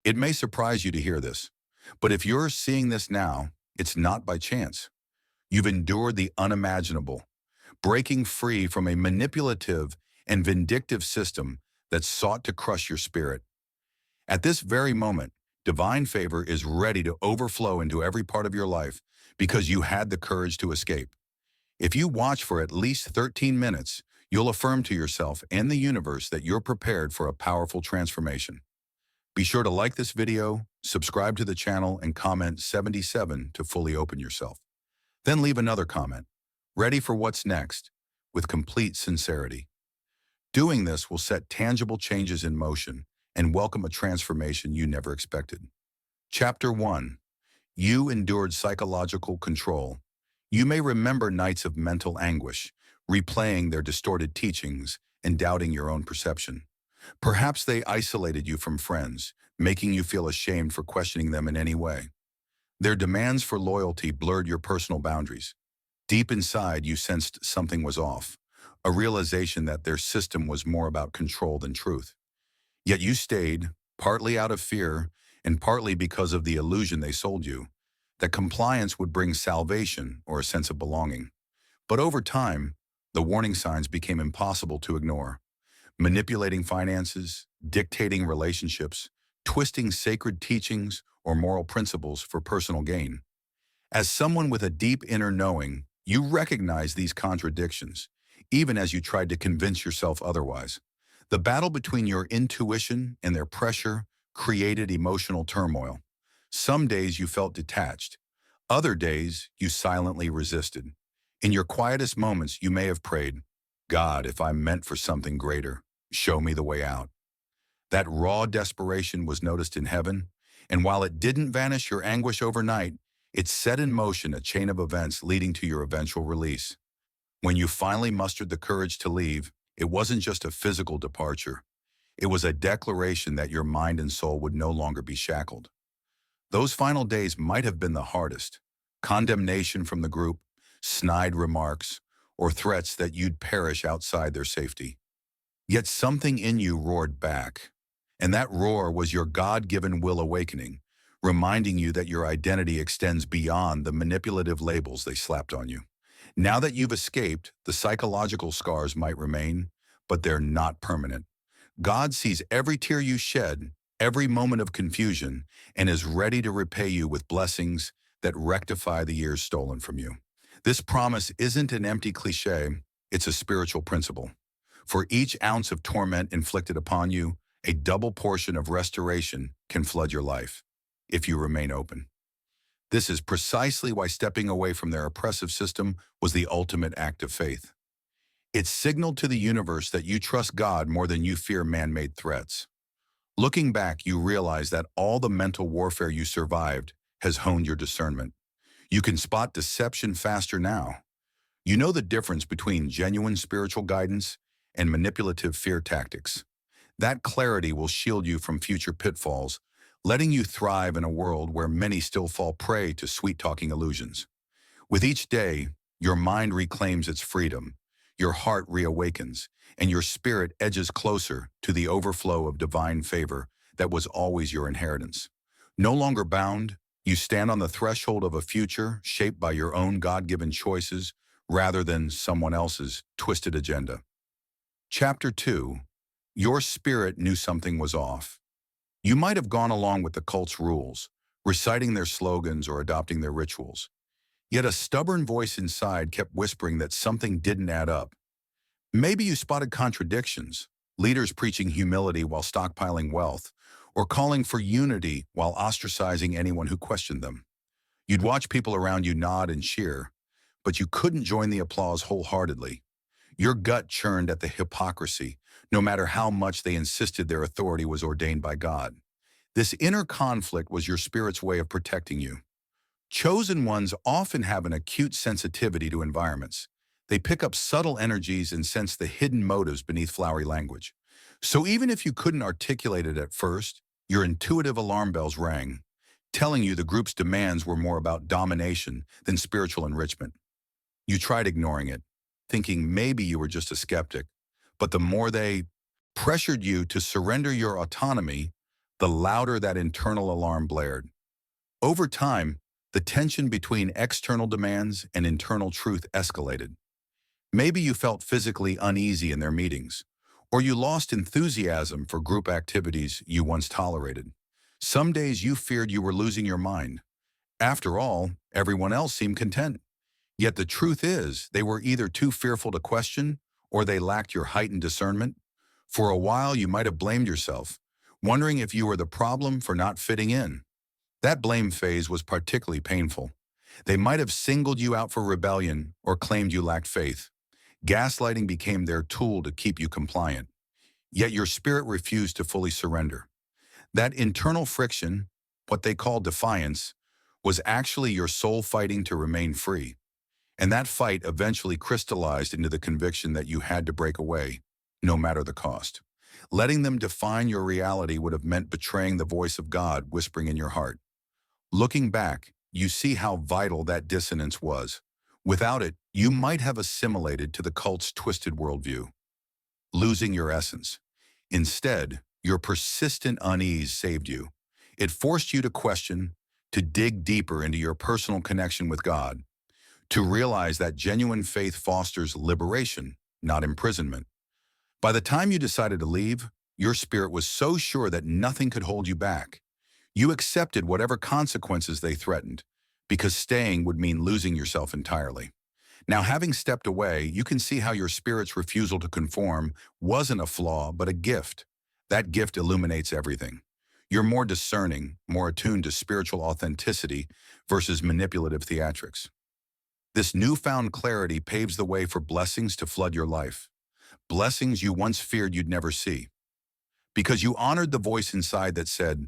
It may surprise you to hear this, but if you're seeing this now, it's not by chance. You've endured the unimaginable, breaking free from a manipulative and vindictive system that sought to crush your spirit. At this very moment, divine favor is ready to overflow into every part of your life because you had the courage to escape. If you watch for at least 13 minutes, you'll affirm to yourself and the universe that you're prepared for a powerful transformation. Be sure to like this video, subscribe to the channel, and comment 77 to fully open yourself. Then leave another comment, ready for what's next, with complete sincerity. Doing this will set tangible changes in motion and welcome a transformation you never expected. Chapter 1. You endured psychological control. You may remember nights of mental anguish, replaying their distorted teachings and doubting your own perception. Perhaps they isolated you from friends, making you feel ashamed for questioning them in any way. Their demands for loyalty blurred your personal boundaries. Deep inside, you sensed something was off, a realization that their system was more about control than truth. Yet you stayed, partly out of fear and partly because of the illusion they sold you, that compliance would bring salvation or a sense of belonging. But over time, the warning signs became impossible to ignore. Manipulating finances, dictating relationships, twisting sacred teachings or moral principles for personal gain. As someone with a deep inner knowing, you recognize these contradictions, even as you tried to convince yourself otherwise. The battle between your intuition and their pressure created emotional turmoil. Some days you felt detached. Other days you silently resisted. In your quietest moments, you may have prayed, "God, if I'm meant for something greater, show me the way out." That raw desperation was noticed in heaven, and while it didn't vanish your anguish overnight, it set in motion a chain of events leading to your eventual release. When you finally mustered the courage to leave, it wasn't just a physical departure. It was a declaration that your mind and soul would no longer be shackled. Those final days might have been the hardest. Condemnation from the group, snide remarks, or threats that you'd perish outside their safety. Yet something in you roared back, and that roar was your God-given will awakening, reminding you that your identity extends beyond the manipulative labels they slapped on you. Now that you've escaped, the psychological scars might remain, but they're not permanent. God sees every tear you shed, every moment of confusion, and is ready to repay you with blessings that rectify the years stolen from you. This promise isn't an empty cliche, it's a spiritual principle. For each ounce of torment inflicted upon you, a double portion of restoration can flood your life, if you remain open. This is precisely why stepping away from their oppressive system was the ultimate act of faith. It signaled to the universe that you trust God more than you fear man-made threats. Looking back, you realize that all the mental warfare you survived has honed your discernment. You can spot deception faster now. You know the difference between genuine spiritual guidance and manipulative fear tactics. That clarity will shield you from future pitfalls, letting you thrive in a world where many still fall prey to sweet-talking illusions. With each day, your mind reclaims its freedom, your heart reawakens, and your spirit edges closer to the overflow of divine favor that was always your inheritance. No longer bound, you stand on the threshold of a future shaped by your own God-given choices rather than someone else's twisted agenda. Chapter 2. Your spirit knew something was off. You might have gone along with the cult's rules, reciting their slogans or adopting their rituals. Yet a stubborn voice inside kept whispering that something didn't add up. Maybe you spotted contradictions, leaders preaching humility while stockpiling wealth, or calling for unity while ostracizing anyone who questioned them. You'd watch people around you nod and cheer, but you couldn't join the applause wholeheartedly. Your gut churned at the hypocrisy, no matter how much they insisted their authority was ordained by God. This inner conflict was your spirit's way of protecting you. Chosen ones often have an acute sensitivity to environments. They pick up subtle energies and sense the hidden motives beneath flowery language. So even if you couldn't articulate it at first, your intuitive alarm bells rang, telling you the group's demands were more about domination than spiritual enrichment. You tried ignoring it, thinking maybe you were just a skeptic, but the more they pressured you to surrender your autonomy, the louder that internal alarm blared. Over time, the tension between external demands and internal truth escalated. Maybe you felt physically uneasy in their meetings, or you lost enthusiasm for group activities you once tolerated. Some days you feared you were losing your mind. After all, everyone else seemed content. Yet the truth is, they were either too fearful to question, or they lacked your heightened discernment. For a while, you might have blamed yourself, wondering if you were the problem for not fitting in. That blame phase was particularly painful. They might have singled you out for rebellion or claimed you lacked faith. Gaslighting became their tool to keep you compliant. Yet your spirit refused to fully surrender. That internal friction, what they call defiance, was actually your soul fighting to remain free. And that fight eventually crystallized into the conviction that you had to break away, no matter the cost. Letting them define your reality would have meant betraying the voice of God whispering in your heart. Looking back, you see how vital that dissonance was. Without it, you might have assimilated to the cult's twisted worldview, losing your essence. Instead, your persistent unease saved you. It forced you to question, to dig deeper into your personal connection with God, to realize that genuine faith fosters liberation, not imprisonment. By the time you decided to leave, your spirit was so sure that nothing could hold you back. You accepted whatever consequences they threatened, because staying would mean losing yourself entirely. Now, having stepped away, you can see how your spirit's refusal to conform wasn't a flaw, but a gift. That gift illuminates everything. You're more discerning, more attuned to spiritual authenticity versus manipulative theatrics. This newfound clarity paves the way for blessings to flood your life. Blessings you once feared you'd never see. Because you honored the voice inside that said,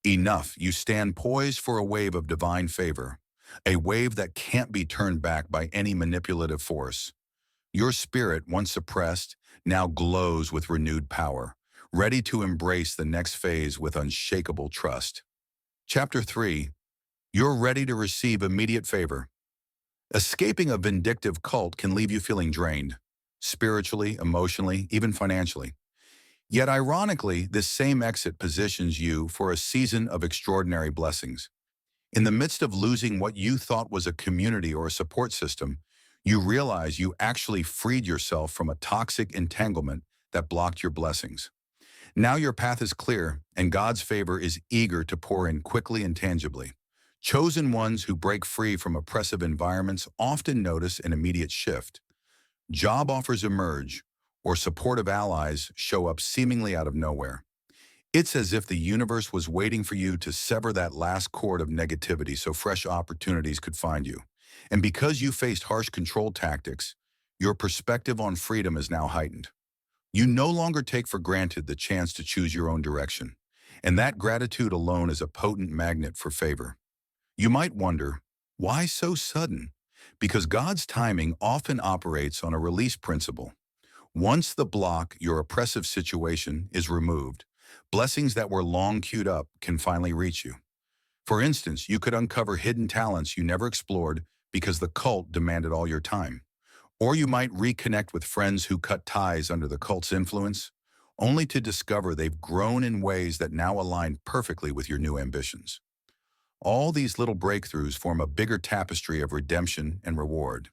"Enough, you stand poised for a wave of divine favor, a wave that can't be turned back by any manipulative force." Your spirit, once suppressed, now glows with renewed power, ready to embrace the next phase with unshakable trust. Chapter 3. You're ready to receive immediate favor. Escaping a vindictive cult can leave you feeling drained, spiritually, emotionally, even financially. Yet ironically, this same exit positions you for a season of extraordinary blessings. In the midst of losing what you thought was a community or a support system, you realize you actually freed yourself from a toxic entanglement that blocked your blessings. Now your path is clear, and God's favor is eager to pour in quickly and tangibly. Chosen ones who break free from oppressive environments often notice an immediate shift. Job offers emerge, or supportive allies show up seemingly out of nowhere. It's as if the universe was waiting for you to sever that last cord of negativity so fresh opportunities could find you. And because you faced harsh control tactics, your perspective on freedom is now heightened. You no longer take for granted the chance to choose your own direction, and that gratitude alone is a potent magnet for favor. You might wonder, why so sudden? Because God's timing often operates on a release principle. Once the block, your oppressive situation, is removed, blessings that were long queued up can finally reach you. For instance, you could uncover hidden talents you never explored because the cult demanded all your time. Or you might reconnect with friends who cut ties under the cult's influence, only to discover they've grown in ways that now align perfectly with your new ambitions. All these little breakthroughs form a bigger tapestry of redemption and reward.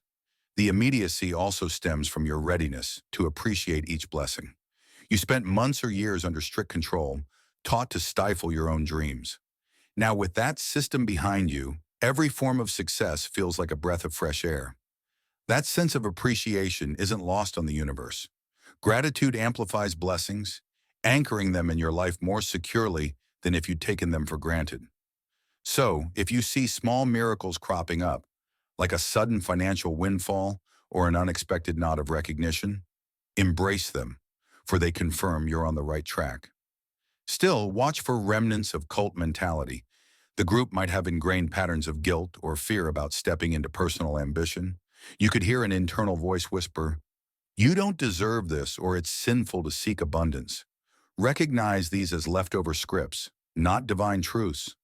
The immediacy also stems from your readiness to appreciate each blessing. You spent months or years under strict control, taught to stifle your own dreams. Now, with that system behind you, every form of success feels like a breath of fresh air. That sense of appreciation isn't lost on the universe. Gratitude amplifies blessings, anchoring them in your life more securely than if you'd taken them for granted. So, if you see small miracles cropping up, like a sudden financial windfall or an unexpected nod of recognition, embrace them, for they confirm you're on the right track. Still, watch for remnants of cult mentality. The group might have ingrained patterns of guilt or fear about stepping into personal ambition. You could hear an internal voice whisper, "You don't deserve this," or "It's sinful to seek abundance." Recognize these as leftover scripts, not divine truths.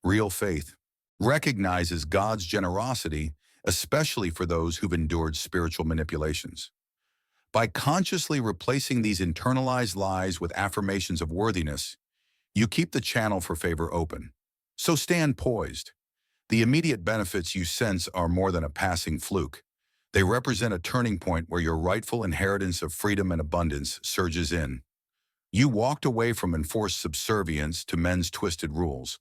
Real faith recognizes God's generosity, especially for those who've endured spiritual manipulations. By consciously replacing these internalized lies with affirmations of worthiness, You keep the channel for favor open. So stand poised. The immediate benefits you sense are more than a passing fluke. They represent a turning point where your rightful inheritance of freedom and abundance surges in. You walked away from enforced subservience to men's twisted rules.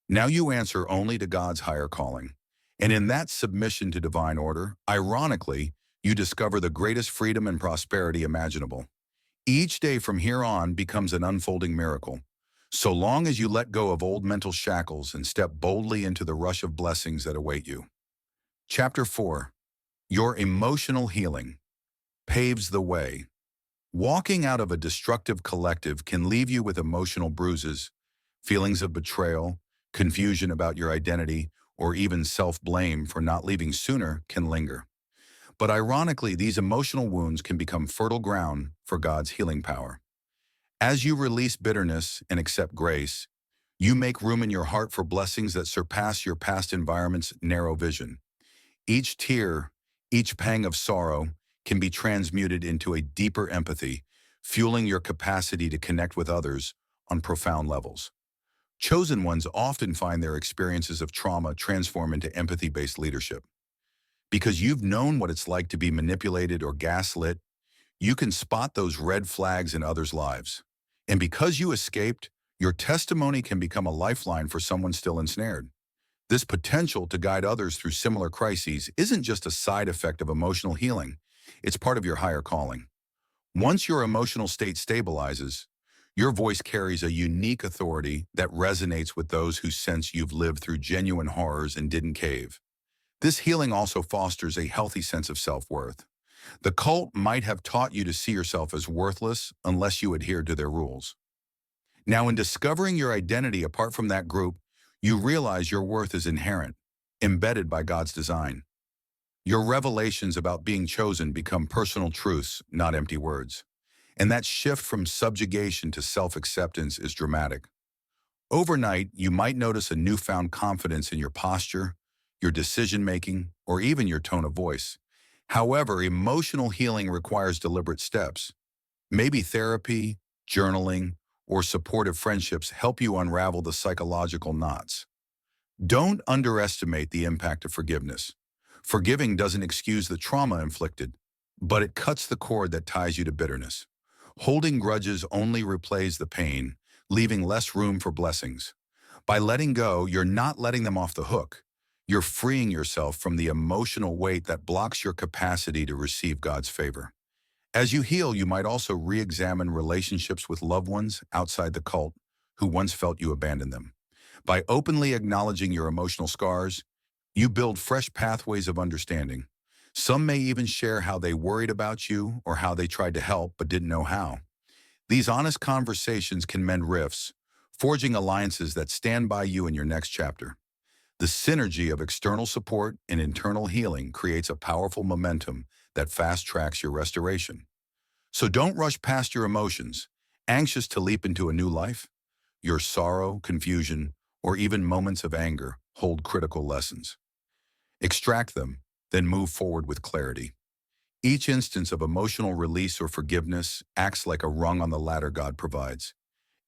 Now you answer only to God's higher calling. And in that submission to divine order, ironically, you discover the greatest freedom and prosperity imaginable. Each day from here on becomes an unfolding miracle. So long as you let go of old mental shackles and step boldly into the rush of blessings that await you. Chapter 4. Your emotional healing paves the way. Walking out of a destructive collective can leave you with emotional bruises, feelings of betrayal, confusion about your identity, or even self-blame for not leaving sooner can linger. But ironically, these emotional wounds can become fertile ground for God's healing power. As you release bitterness and accept grace, you make room in your heart for blessings that surpass your past environment's narrow vision. Each tear, each pang of sorrow can be transmuted into a deeper empathy, fueling your capacity to connect with others on profound levels. Chosen ones often find their experiences of trauma transform into empathy-based leadership. Because you've known what it's like to be manipulated or gaslit, you can spot those red flags in others' lives. And because you escaped, your testimony can become a lifeline for someone still ensnared. This potential to guide others through similar crises isn't just a side effect of emotional healing, it's part of your higher calling. Once your emotional state stabilizes, your voice carries a unique authority that resonates with those who sense you've lived through genuine horrors and didn't cave. This healing also fosters a healthy sense of self-worth. The cult might have taught you to see yourself as worthless unless you adhered to their rules. Now, in discovering your identity apart from that group, you realize your worth is inherent, embedded by God's design. Your revelations about being chosen become personal truths, not empty words. And that shift from subjugation to self-acceptance is dramatic. Overnight, you might notice a newfound confidence in your posture, your decision-making, or even your tone of voice. However, emotional healing requires deliberate steps. Maybe therapy, journaling, or supportive friendships help you unravel the psychological knots. Don't underestimate the impact of forgiveness. Forgiving doesn't excuse the trauma inflicted, but it cuts the cord that ties you to bitterness. Holding grudges only replays the pain, leaving less room for blessings. By letting go, you're not letting them off the hook. You're freeing yourself from the emotional weight that blocks your capacity to receive God's favor. As you heal, you might also re-examine relationships with loved ones outside the cult who once felt you abandoned them. By openly acknowledging your emotional scars, you build fresh pathways of understanding. Some may even share how they worried about you or how they tried to help but didn't know how. These honest conversations can mend rifts, forging alliances that stand by you in your next chapter. The synergy of external support and internal healing creates a powerful momentum that fast-tracks your restoration. So don't rush past your emotions, anxious to leap into a new life. Your sorrow, confusion, or even moments of anger hold critical lessons. Extract them, then move forward with clarity. Each instance of emotional release or forgiveness acts like a rung on the ladder God provides,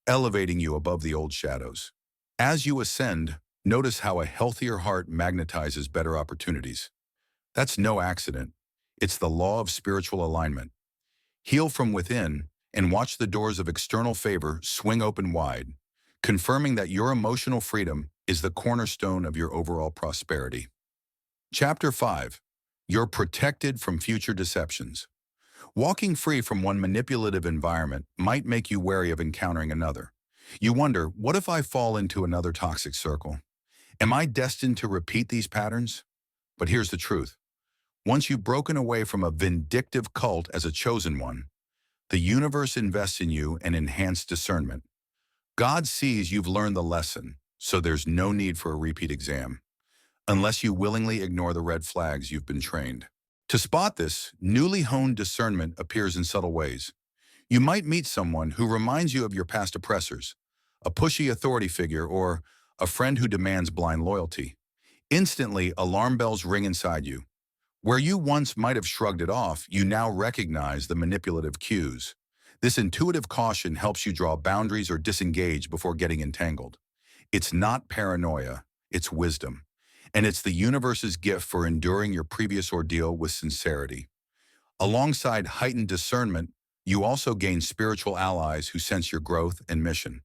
elevating you above the old shadows. As you ascend, notice how a healthier heart magnetizes better opportunities. That's no accident. It's the law of spiritual alignment. Heal from within and watch the doors of external favor swing open wide, confirming that your emotional freedom is the cornerstone of your overall prosperity. Chapter 5. You're protected from future deceptions. Walking free from one manipulative environment might make you wary of encountering another. You wonder, what if I fall into another toxic circle? Am I destined to repeat these patterns? But here's the truth. Once you've broken away from a vindictive cult as a chosen one, the universe invests in you an enhanced discernment. God sees you've learned the lesson, so there's no need for a repeat exam, unless you willingly ignore the red flags you've been trained. To spot this, newly honed discernment appears in subtle ways. You might meet someone who reminds you of your past oppressors, a pushy authority figure, or a friend who demands blind loyalty. Instantly, alarm bells ring inside you. Where you once might have shrugged it off, you now recognize the manipulative cues. This intuitive caution helps you draw boundaries or disengage before getting entangled. It's not paranoia, it's wisdom. And it's the universe's gift for enduring your previous ordeal with sincerity. Alongside heightened discernment, you also gain spiritual allies who sense your growth and mission.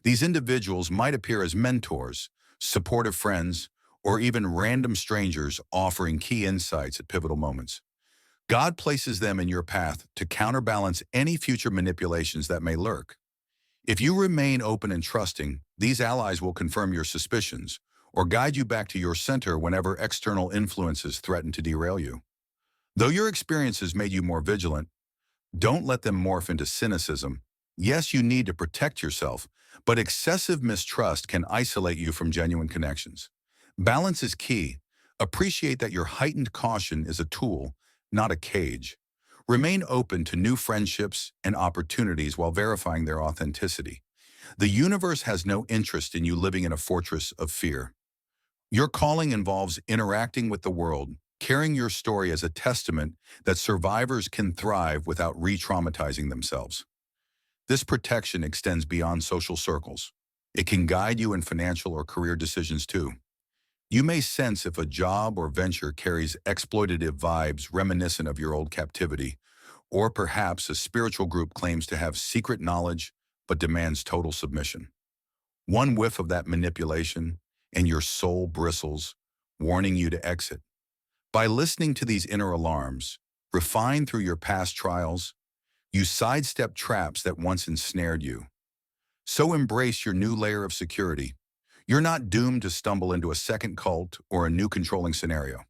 These individuals might appear as mentors, supportive friends, or even random strangers offering key insights at pivotal moments. God places them in your path to counterbalance any future manipulations that may lurk. If you remain open and trusting, these allies will confirm your suspicions or guide you back to your center whenever external influences threaten to derail you. Though your experiences made you more vigilant, don't let them morph into cynicism. Yes, you need to protect yourself, but excessive mistrust can isolate you from genuine connections. Balance is key. Appreciate that your heightened caution is a tool, not a cage. Remain open to new friendships and opportunities while verifying their authenticity. The universe has no interest in you living in a fortress of fear. Your calling involves interacting with the world, carrying your story as a testament that survivors can thrive without re-traumatizing themselves. This protection extends beyond social circles. It can guide you in financial or career decisions too. You may sense if a job or venture carries exploitative vibes reminiscent of your old captivity, or perhaps a spiritual group claims to have secret knowledge but demands total submission. One whiff of that manipulation, and your soul bristles, warning you to exit. By listening to these inner alarms, refined through your past trials, you sidestep traps that once ensnared you. So embrace your new layer of security. You're not doomed to stumble into a second cult or a new controlling scenario.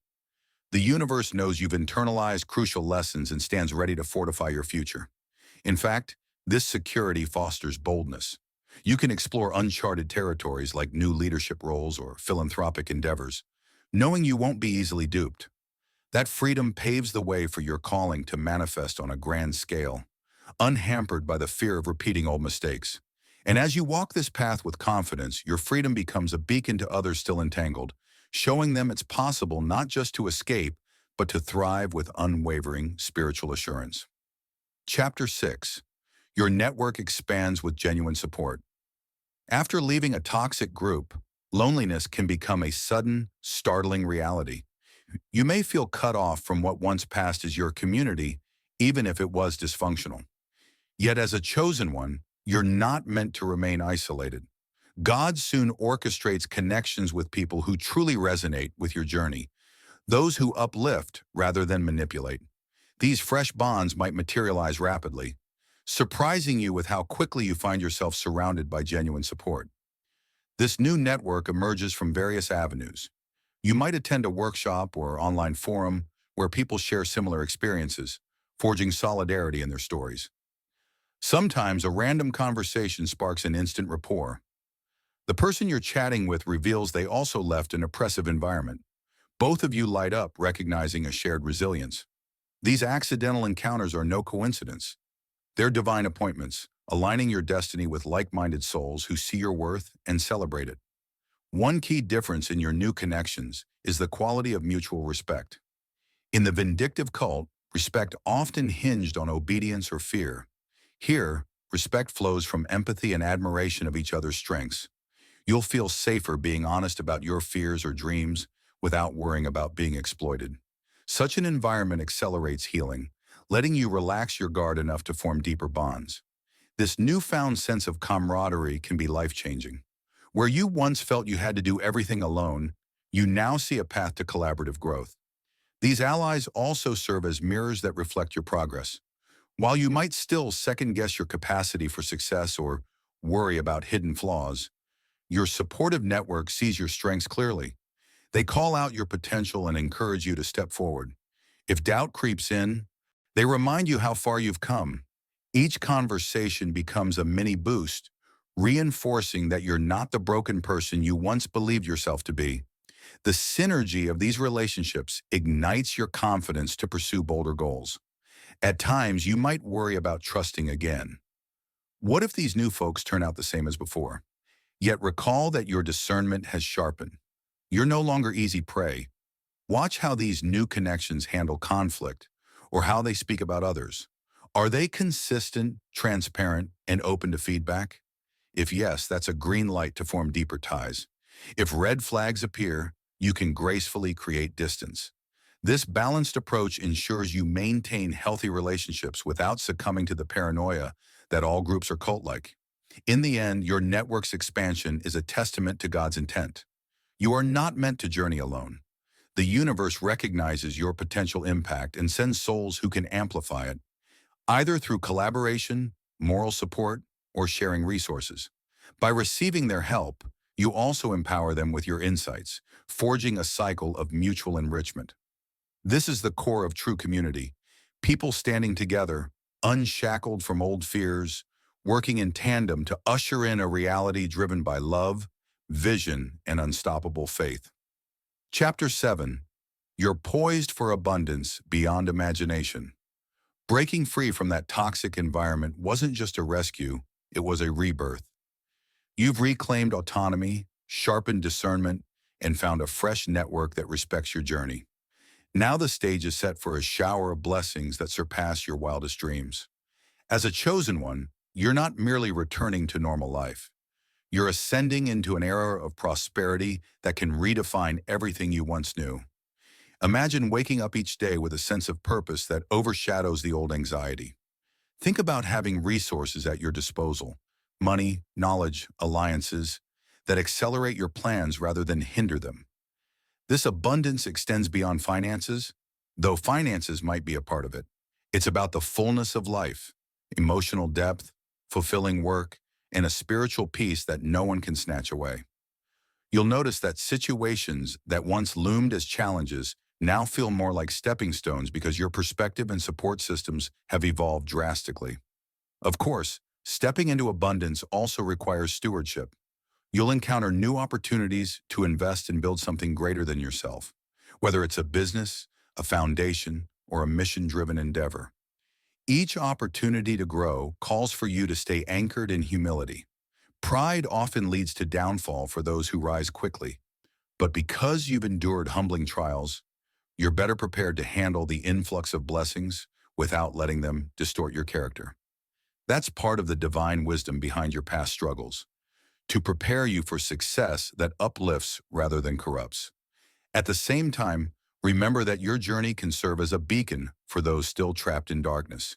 The universe knows you've internalized crucial lessons and stands ready to fortify your future. In fact, this security fosters boldness. You can explore uncharted territories like new leadership roles or philanthropic endeavors, knowing you won't be easily duped. That freedom paves the way for your calling to manifest on a grand scale, unhampered by the fear of repeating old mistakes. And as you walk this path with confidence, your freedom becomes a beacon to others still entangled, showing them it's possible not just to escape, but to thrive with unwavering spiritual assurance. Chapter 6. Your network expands with genuine support. After leaving a toxic group, loneliness can become a sudden, startling reality. You may feel cut off from what once passed as your community, even if it was dysfunctional. Yet as a chosen one, you're not meant to remain isolated. God soon orchestrates connections with people who truly resonate with your journey, those who uplift rather than manipulate. These fresh bonds might materialize rapidly, surprising you with how quickly you find yourself surrounded by genuine support. This new network emerges from various avenues. You might attend a workshop or online forum where people share similar experiences, forging solidarity in their stories. Sometimes a random conversation sparks an instant rapport. The person you're chatting with reveals they also left an oppressive environment. Both of you light up, recognizing a shared resilience. These accidental encounters are no coincidence. They're divine appointments, aligning your destiny with like-minded souls who see your worth and celebrate it. One key difference in your new connections is the quality of mutual respect. In the vindictive cult, respect often hinged on obedience or fear. Here, respect flows from empathy and admiration of each other's strengths. You'll feel safer being honest about your fears or dreams without worrying about being exploited. Such an environment accelerates healing, letting you relax your guard enough to form deeper bonds. This newfound sense of camaraderie can be life-changing. Where you once felt you had to do everything alone, you now see a path to collaborative growth. These allies also serve as mirrors that reflect your progress. While you might still second-guess your capacity for success or worry about hidden flaws, your supportive network sees your strengths clearly. They call out your potential and encourage you to step forward. If doubt creeps in, they remind you how far you've come. Each conversation becomes a mini boost, reinforcing that you're not the broken person you once believed yourself to be. The synergy of these relationships ignites your confidence to pursue bolder goals. At times, you might worry about trusting again. What if these new folks turn out the same as before? Yet recall that your discernment has sharpened. You're no longer easy prey. Watch how these new connections handle conflict or how they speak about others. Are they consistent, transparent, and open to feedback? If yes, that's a green light to form deeper ties. If red flags appear, you can gracefully create distance. This balanced approach ensures you maintain healthy relationships without succumbing to the paranoia that all groups are cult-like. In the end, your network's expansion is a testament to God's intent. You are not meant to journey alone. The universe recognizes your potential impact and sends souls who can amplify it, either through collaboration, moral support, or sharing resources. By receiving their help, you also empower them with your insights, forging a cycle of mutual enrichment. This is the core of true community. People standing together, unshackled from old fears, working in tandem to usher in a reality driven by love, vision, and unstoppable faith. Chapter 7. You're poised for abundance beyond imagination. Breaking free from that toxic environment wasn't just a rescue, it was a rebirth. You've reclaimed autonomy, sharpened discernment, and found a fresh network that respects your journey. Now the stage is set for a shower of blessings that surpass your wildest dreams. As a chosen one, you're not merely returning to normal life. You're ascending into an era of prosperity that can redefine everything you once knew. Imagine waking up each day with a sense of purpose that overshadows the old anxiety. Think about having resources at your disposal, money, knowledge, alliances, that accelerate your plans rather than hinder them. This abundance extends beyond finances, though finances might be a part of it. It's about the fullness of life, emotional depth, fulfilling work, and a spiritual peace that no one can snatch away. You'll notice that situations that once loomed as challenges now feel more like stepping stones because your perspective and support systems have evolved drastically. Of course, stepping into abundance also requires stewardship. You'll encounter new opportunities to invest and build something greater than yourself, whether it's a business, a foundation, or a mission-driven endeavor. Each opportunity to grow calls for you to stay anchored in humility. Pride often leads to downfall for those who rise quickly, but because you've endured humbling trials, you're better prepared to handle the influx of blessings without letting them distort your character. That's part of the divine wisdom behind your past struggles, to prepare you for success that uplifts rather than corrupts. At the same time, remember that your journey can serve as a beacon for those still trapped in darkness.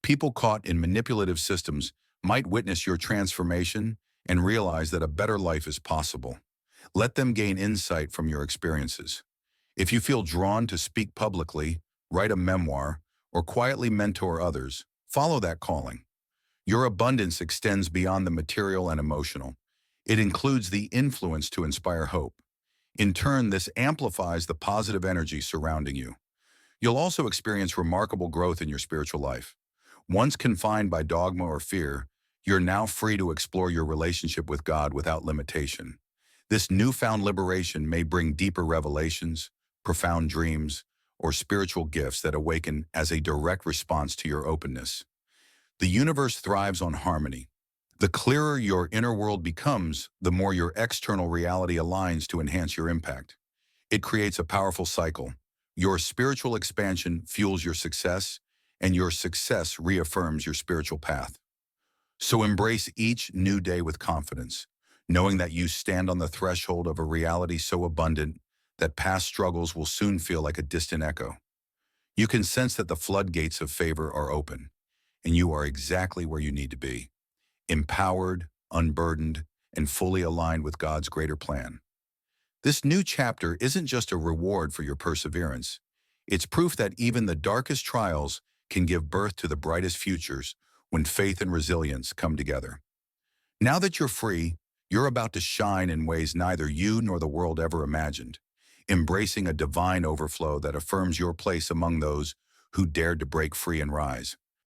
People caught in manipulative systems might witness your transformation and realize that a better life is possible. Let them gain insight from your experiences. If you feel drawn to speak publicly, write a memoir, or quietly mentor others, follow that calling. Your abundance extends beyond the material and emotional. It includes the influence to inspire hope. In turn, this amplifies the positive energy surrounding you. You'll also experience remarkable growth in your spiritual life. Once confined by dogma or fear, you're now free to explore your relationship with God without limitation. This newfound liberation may bring deeper revelations, profound dreams, or spiritual gifts that awaken as a direct response to your openness. The universe thrives on harmony. The clearer your inner world becomes, the more your external reality aligns to enhance your impact. It creates a powerful cycle. Your spiritual expansion fuels your success, and your success reaffirms your spiritual path. So embrace each new day with confidence, knowing that you stand on the threshold of a reality so abundant that past struggles will soon feel like a distant echo. You can sense that the floodgates of favor are open, and you are exactly where you need to be, empowered, unburdened, and fully aligned with God's greater plan. This new chapter isn't just a reward for your perseverance. It's proof that even the darkest trials can give birth to the brightest futures when faith and resilience come together. Now that you're free, you're about to shine in ways neither you nor the world ever imagined, embracing a divine overflow that affirms your place among those who dared to break free and rise.